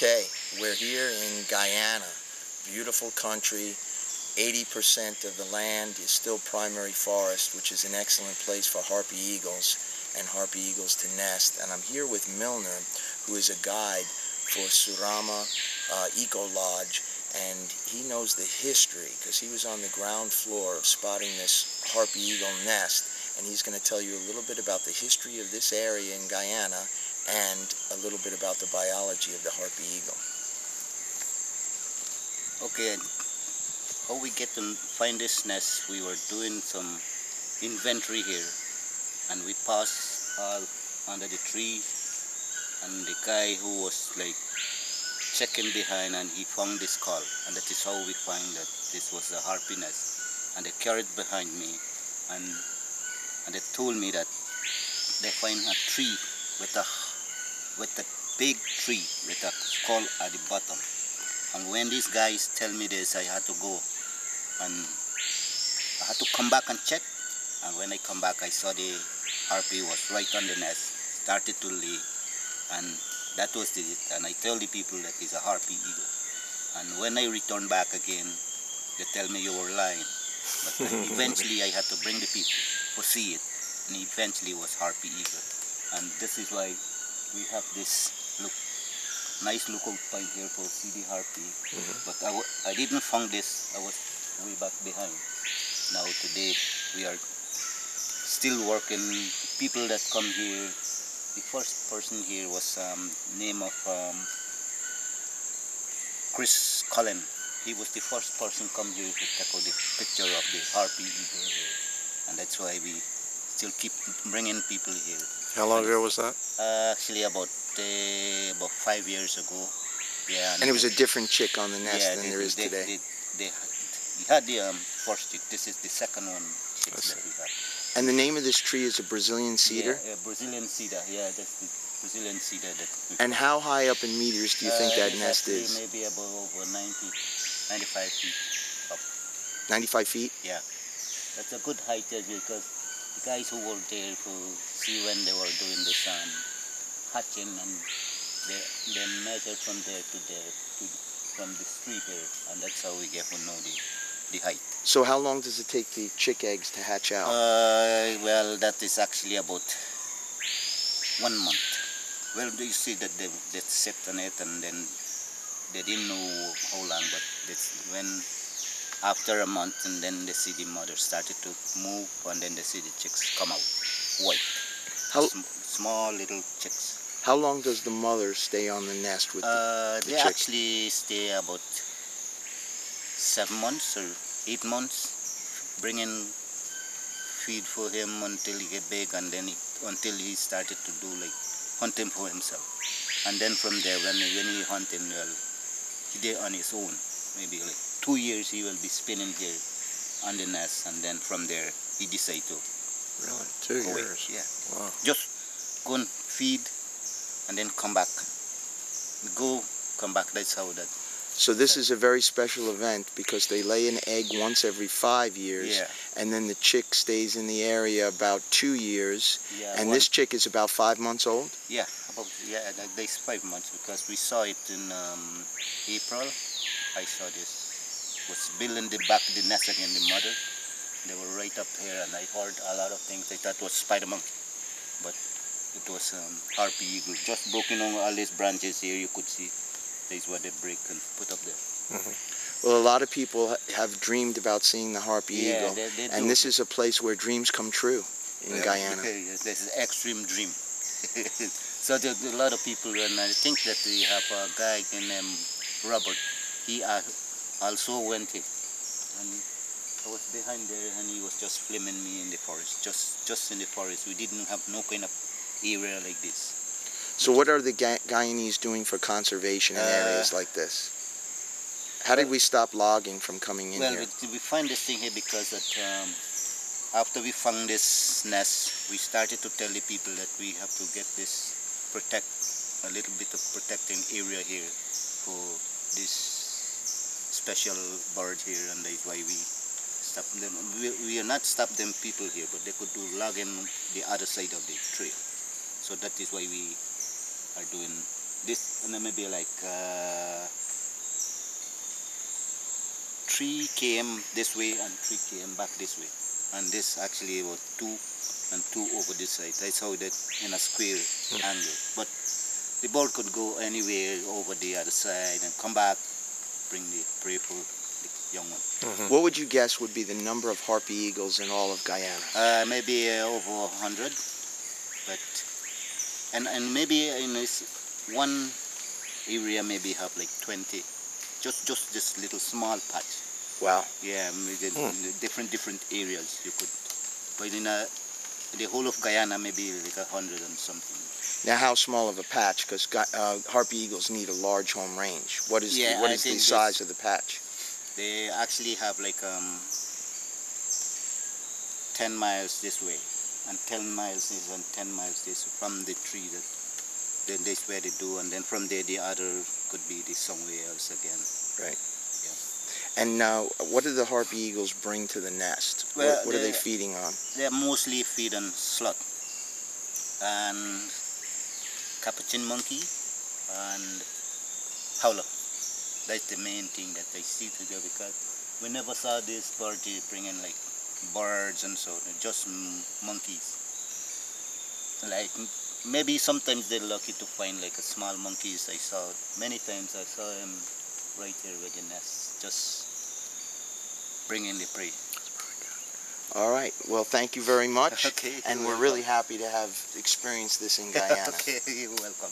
Okay, we're here in Guyana, beautiful country. 80% of the land is still primary forest, which is an excellent place for harpy eagles and harpy eagles to nest. And I'm here with Milner, who is a guide for Surama Eco Lodge, and he knows the history because he was on the ground floor of spotting this harpy eagle nest, and he's going to tell you a little bit about the history of this area in Guyana and a little bit about the biology of the harpy eagle. Okay, how we get to find this nest, we were doing some inventory here, and we passed all under the tree, and the guy who was like checking behind, and he found this call, and that is how we find that this was a harpy nest. And they carried behind me, and they told me that they find a tree with a big tree with a skull at the bottom. And when these guys tell me this, I had to go, and I had to come back and check. And when I come back, I saw the harpy was right on the nest, started to lay, and that was it. And I tell the people that it's a harpy eagle. And when I return back again, they tell me you were lying. But eventually I had to bring the people to see it, and eventually it was harpy eagle. And this is why we have this nice lookout point here for see the harpy. But I didn't find this. I was way back behind. Now today we are still working. People that come here, the first person here was name of Chris Cullen. He was the first person come here to take out the picture of the harpy eagle here, and that's why we still keep bringing people here. How long ago was that? Actually about 5 years ago. Yeah. And it was a different chick on the nest than there is today. We had the first chick. This is the second one chick that we had. And the name of this tree is a Brazilian cedar? Yeah, Brazilian cedar. Yeah, that's the Brazilian cedar. And how high up in meters do you think that nest is? Maybe about over 95 feet up. 95 feet? Yeah. That's a good height because the guys who were there to see when they were doing this hatching, and they measure from there to there, from the street here, and that's how we get to know the height. So how long does it take the chick eggs to hatch out? Well, that is actually about 1 month. Well, you see that they sit on it, and then they didn't know how long, but when after a month, and then they see the mother started to move, and then they see the chicks come out white. Small little chicks. How long does the mother stay on the nest with the they chicks? actually stay about 7 months or 8 months, bringing feed for him until he get big, and then until he started to do like hunting for himself. And then from there, when he hunting, well, he did on his own. Maybe like 2 years he will be spinning here on the nest, and then from there he decide to. Really? 2 years? Yeah. Wow. Just go and feed, and then come back. Go, come back. That's how that. So this is a very special event because they lay an egg once every 5 years, and then the chick stays in the area about 2 years, and this chick is about 5 months old? Yeah, that's 5 months, because we saw it in April. I saw this was building the back of the nest again, the mother. They were right up here, and I heard a lot of things. I thought it was spider monkey, but it was harpy eagle. Just broken on all these branches here, you could see. That's what they break and put up there. Well, a lot of people have dreamed about seeing the harpy eagle, they and this is a place where dreams come true in Guyana. This is extreme dream. So there's a lot of people, and I think that we have a guy named Robert. He also went here, and I was behind there, and he was just filming me in the forest, just in the forest. We didn't have no kind of area like this. So what are the Guyanese doing for conservation in areas like this? How did we stop logging from coming in here? Well, we find this thing here because that after we found this nest, we started to tell the people that we have to get this, a little bit of protecting area here for this special bird here, and that's why we stop them. We are not stop them people here, but they could do logging the other side of the trail. So that is why we are doing this, and then maybe like 3 km this way and 3 km back this way. And this actually was 2 and 2 over this side. That's how that in a square angle. But the bird could go anywhere over the other side and come back, bring the prey for the young one. What would you guess would be the number of harpy eagles in all of Guyana? Maybe over 100, but and maybe in this one area maybe have like 20. Just this little small patch. Wow. Yeah, maybe different areas you could. But in the whole of Guyana maybe like 100 and something. Now, how small of a patch? Because harpy eagles need a large home range. What is the size of the patch? They actually have like 10 miles this way, and 10 miles this and 10 miles this from the tree. Then that's where they do, and then from there the other could be somewhere else again. Right. Yeah. And now, what do the harpy eagles bring to the nest? Well, what are they feeding on? They mostly feed on slug and capuchin monkey and howler. That's the main thing that they see today, because we never saw this party bringing like birds and so, just monkeys. Like maybe sometimes they're lucky to find like a small monkeys. I saw many times. I saw him right here with the nest, just bringing the prey. All right. Well, thank you very much. Okay. And we're really happy to have experienced this in Guyana. Okay, you're welcome.